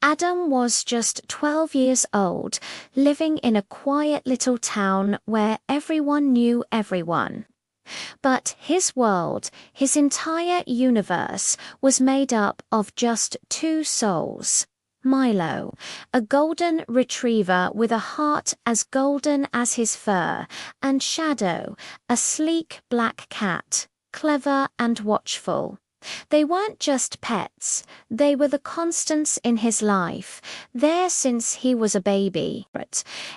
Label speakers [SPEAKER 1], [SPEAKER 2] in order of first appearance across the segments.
[SPEAKER 1] Adam was just 12 years old, living in a quiet little town where everyone knew everyone. But his world, his entire universe, was made up of just two souls. Milo, a golden retriever with a heart as golden as his fur, and Shadow, a sleek black cat, clever and watchful. They weren't just pets, they were the constants in his life, there since he was a baby.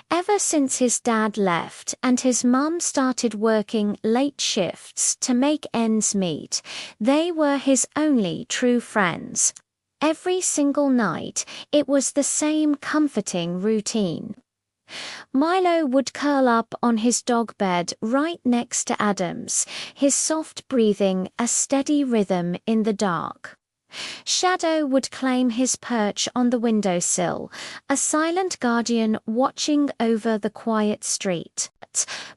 [SPEAKER 1] Ever since his dad left and his mum started working late shifts to make ends meet, they were his only true friends. Every single night, it was the same comforting routine. Milo would curl up on his dog bed right next to Adam's, his soft breathing a steady rhythm in the dark. Shadow would claim his perch on the windowsill, a silent guardian watching over the quiet street.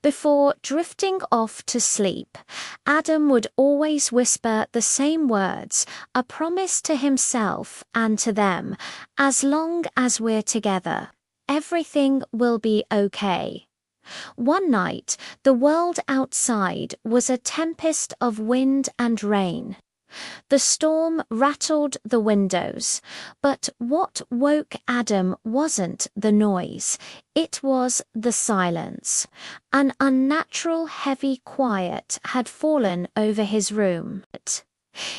[SPEAKER 1] Before drifting off to sleep, Adam would always whisper the same words, a promise to himself and to them, "As long as we're together, everything will be okay." One night, the world outside was a tempest of wind and rain. The storm rattled the windows, but what woke Adam wasn't the noise, it was the silence. An unnatural heavy quiet had fallen over his room.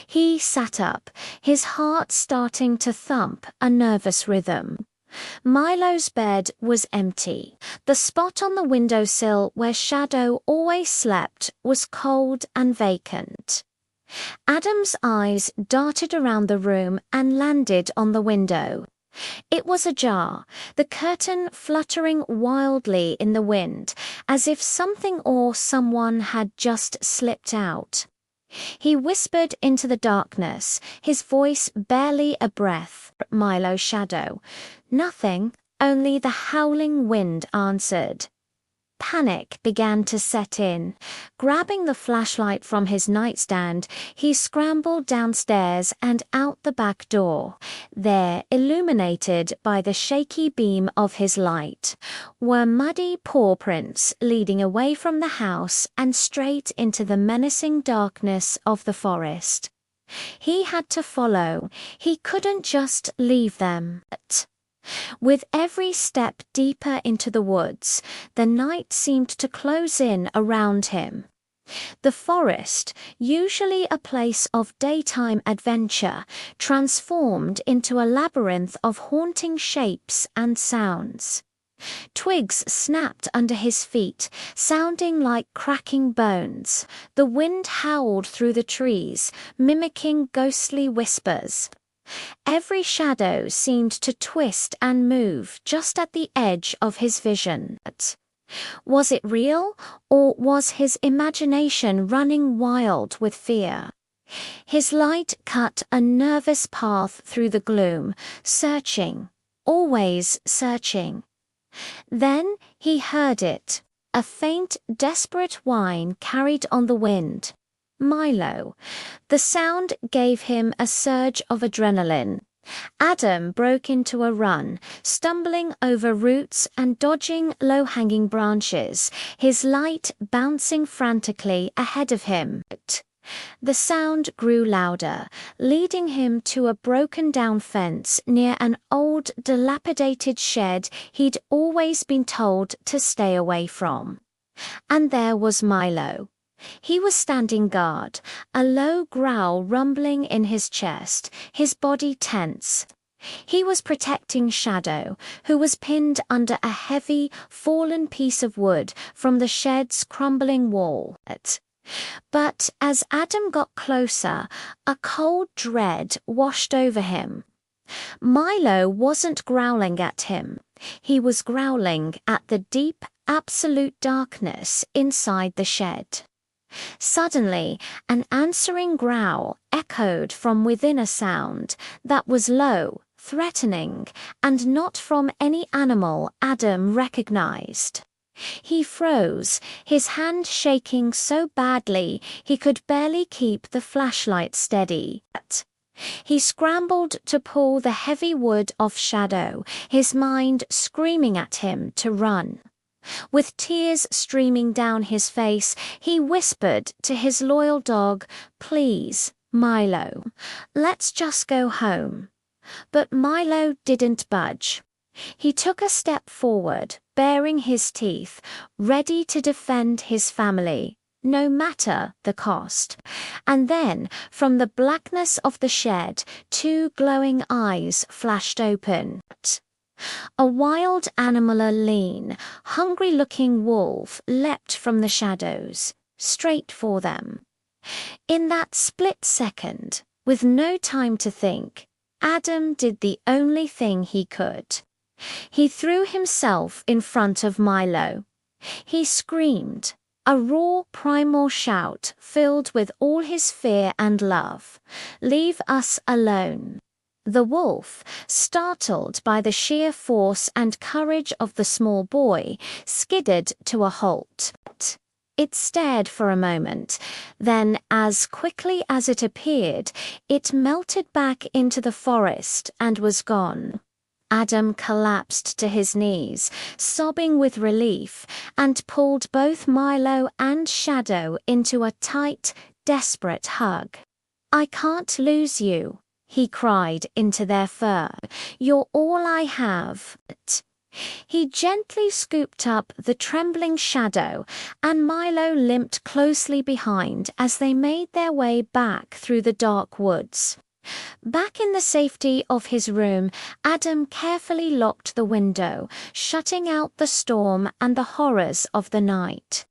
[SPEAKER 1] He sat up, his heart starting to thump a nervous rhythm. Milo's bed was empty. The spot on the windowsill where Shadow always slept was cold and vacant. Adam's eyes darted around the room and landed on the window. It was ajar, the curtain fluttering wildly in the wind, as if something or someone had just slipped out. He whispered into the darkness, his voice barely a breath. "Milo, Shadow." "Nothing, only the howling wind," answered. Panic began to set in. Grabbing the flashlight from his nightstand, he scrambled downstairs and out the back door. There, illuminated by the shaky beam of his light, were muddy paw prints leading away from the house and straight into the menacing darkness of the forest. He had to follow. He couldn't just leave them. With every step deeper into the woods, the night seemed to close in around him. The forest, usually a place of daytime adventure, transformed into a labyrinth of haunting shapes and sounds. Twigs snapped under his feet, sounding like cracking bones. The wind howled through the trees, mimicking ghostly whispers. Every shadow seemed to twist and move just at the edge of his vision. Was it real, or was his imagination running wild with fear? His light cut a nervous path through the gloom, searching, always searching. Then he heard it, a faint, desperate whine carried on the wind. Milo. The sound gave him a surge of adrenaline. Adam broke into a run, stumbling over roots and dodging low-hanging branches, his light bouncing frantically ahead of him. The sound grew louder, leading him to a broken-down fence near an old, dilapidated shed he'd always been told to stay away from. And there was Milo. He was standing guard, a low growl rumbling in his chest, his body tense. He was protecting Shadow, who was pinned under a heavy, fallen piece of wood from the shed's crumbling wall. But as Adam got closer, a cold dread washed over him. Milo wasn't growling at him. He was growling at the deep, absolute darkness inside the shed. Suddenly, an answering growl echoed from within, a sound that was low, threatening, and not from any animal Adam recognized. He froze, his hand shaking so badly he could barely keep the flashlight steady. He scrambled to pull the heavy wood off Shadow, his mind screaming at him to run. With tears streaming down his face, he whispered to his loyal dog, "Please, Milo, let's just go home." But Milo didn't budge. He took a step forward, baring his teeth, ready to defend his family, no matter the cost. And then, from the blackness of the shed, two glowing eyes flashed open. A wild animal, a lean, hungry-looking wolf leapt from the shadows, straight for them. In that split second, with no time to think, Adam did the only thing he could. He threw himself in front of Milo. He screamed, a raw primal shout filled with all his fear and love. "Leave us alone." The wolf, startled by the sheer force and courage of the small boy, skidded to a halt. It stared for a moment, then as quickly as it appeared, it melted back into the forest and was gone. Adam collapsed to his knees, sobbing with relief, and pulled both Milo and Shadow into a tight, desperate hug. "I can't lose you," he cried into their fur. "You're all I have." He gently scooped up the trembling Shadow, and Milo limped closely behind as they made their way back through the dark woods. Back in the safety of his room, Adam carefully locked the window, shutting out the storm and the horrors of the night.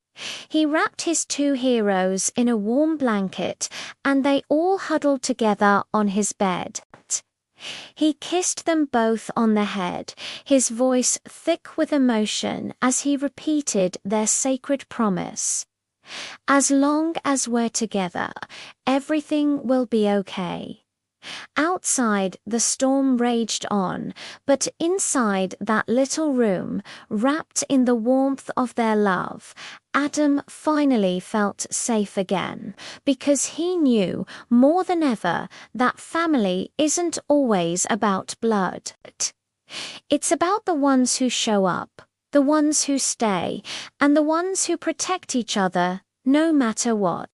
[SPEAKER 1] He wrapped his two heroes in a warm blanket, and they all huddled together on his bed. He kissed them both on the head, his voice thick with emotion as he repeated their sacred promise. "As long as we're together, everything will be okay." Outside, the storm raged on, but inside that little room, wrapped in the warmth of their love, Adam finally felt safe again, because he knew more than ever that family isn't always about blood. It's about the ones who show up, the ones who stay, and the ones who protect each other no matter what.